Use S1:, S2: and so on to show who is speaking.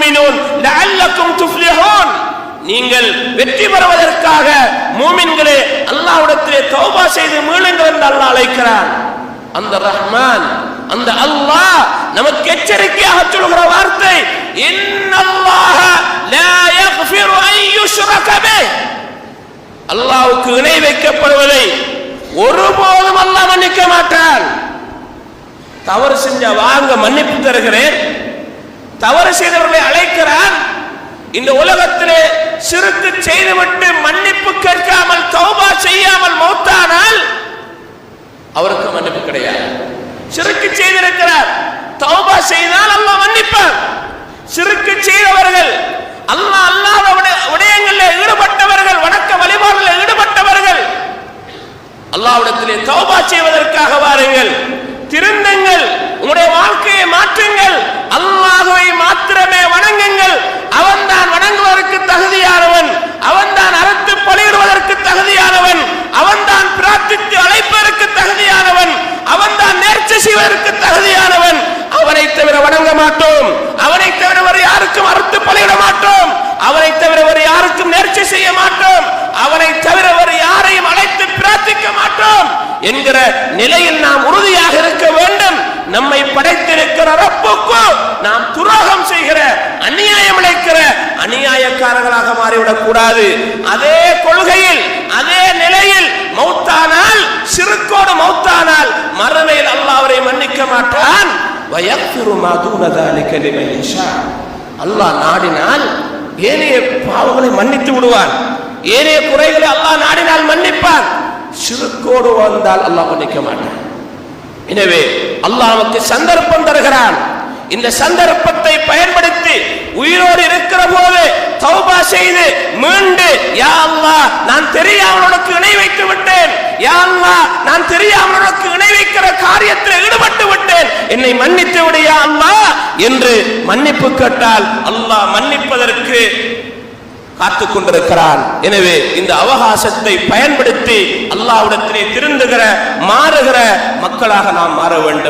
S1: முஃமினூன் லஅல்லக்கும் துஃப்லிஹூன். நீங்கள் வெற்றி பெறுவதற்காக மூமின்களே அல்லாஹ்விடத்திலே தௌபா செய்து மீளுங்கள் என்று அல்லாஹ் அழைக்கிறான். அந்த ரஹ்மான், அந்த அல்லாஹ் நமக்கு எச்சரிக்கையாக சொல்கிற வார்த்தை, இன்னல்லாஹ லா யக்ஃபிரு அன் யுஷ்ரக பிஹி. அல்லாஹ்வுக்கு இணை வைக்கப்படுவதை ஒருபோதும் அல்லாஹ் மன்னிக்க மாட்டான். தவறு செஞ்ச வாங்க மன்னிப்பு தருகிறேன், தவறு செய்தவர்களை அழைக்கிறான். இந்த உலகத்திலே சிறுக்கு செய்துவிட்டு மன்னிப்பு கேட்காமல் தௌபா செய்யாமல் மௌத்தானால் அவருக்கு மன்னிப்பு கிடையாது. சிறுக்கு செய்திருக்கிறார், தௌபா செய்தால் அல்லாஹ் மன்னிப்பார். சிறுக்கு செய்தவர்கள், அல்லாஹ் அல்லாத விடயங்களில் ஈடுபட்டவர்கள், வணக்க வழிபாடுகளில் ஈடுபட்டவர்கள், அல்லாஹ்விடத்திலே தௌபா செய்வதற்காக வாருங்கள், திருந்துங்கள், உங்களுடைய வாழ்க்கையை மாற்றுங்கள், அல்லாஹ்வை மாத்திரமே வணங்குங்கள். அவன்தான் வணங்குவதற்கு தகுதியானவன், அவன்தான் அறுத்து பலியிடுவதற்கு தகுதியானவன், அவன்தான் பிரார்த்தித்து அழைப்பதற்கு தகுதியானவன், அவன்தான் நேர்ச்சி செய்வதற்கு தகுதியானவன். அவனை தவிர வணங்க மாட்டோம், அவனை தவிர வேறு யாருக்கும் அறுத்து பலியிட மாட்டோம், அவனை தவிர வேறு யாருக்கும் நேர்ச்சி செய்ய மாட்டோம், அவனை தவிர வேறு யாரையும் அழைத்து பிரார்த்திக்க மாட்டோம் என்கிற நிலையில் நாம் உறுதியாக இருக்க வேண்டும். நம்மை படைத்திருக்கிற ரப்புக்கு நாம் துரோகம் செய்கிற, அநியாயம் இழைக்கிற அநியாயக்காரர்களாக மாறிவிடக் கூடாது. அதே கொள்கையில், அதே நிலையில் மௌத்தானால், சிறுக்கோடு மௌத்தானால் மறுமையில் அல்லாஹ் அவரை மன்னிக்க மாட்டான். வயக்ஃபிரு மா தூன ذلك لمن يشاء. அல்லாஹ் நாடினால் ஏனைய பாவங்களை மன்னித்து விடுவான், ஏனைய குறைகளை அல்லாஹ் நாடினால் மன்னிப்பான். சிறுக்கோடு வந்தால் அல்லாஹ் மன்னிக்க மாட்டான். எனவே அல்லாஹ் நமக்கு சந்தர்ப்பம் தருகிறான். இந்த சந்தர்ப்பத்தை பயன்படுத்தி உயிரோடு இருக்கிற போது தௌபா செய்து மீண்டு, யா அல்லாஹ் நான் தெரியாமல் உனக்கு இணை வைத்து விட்டேன், யா அல்லாஹ் நான் தெரியாமல் உனக்கு இணை வைக்கிற காரியத்தில் ஈடுபட்டு விட்டேன், என்னை மன்னித்து விடு யா அல்லாஹ் என்று மன்னிப்பு கேட்டால் அல்லாஹ் மன்னிப்பதற்கு காத்துக் கொண்டிருக்கிறான். எனவே இந்த அவகாசத்தை பயன்படுத்தி அல்லாஹ்விடத்திலே திருந்துகிற, மாறுகிற மக்களாக நாம் மாற வேண்டும்.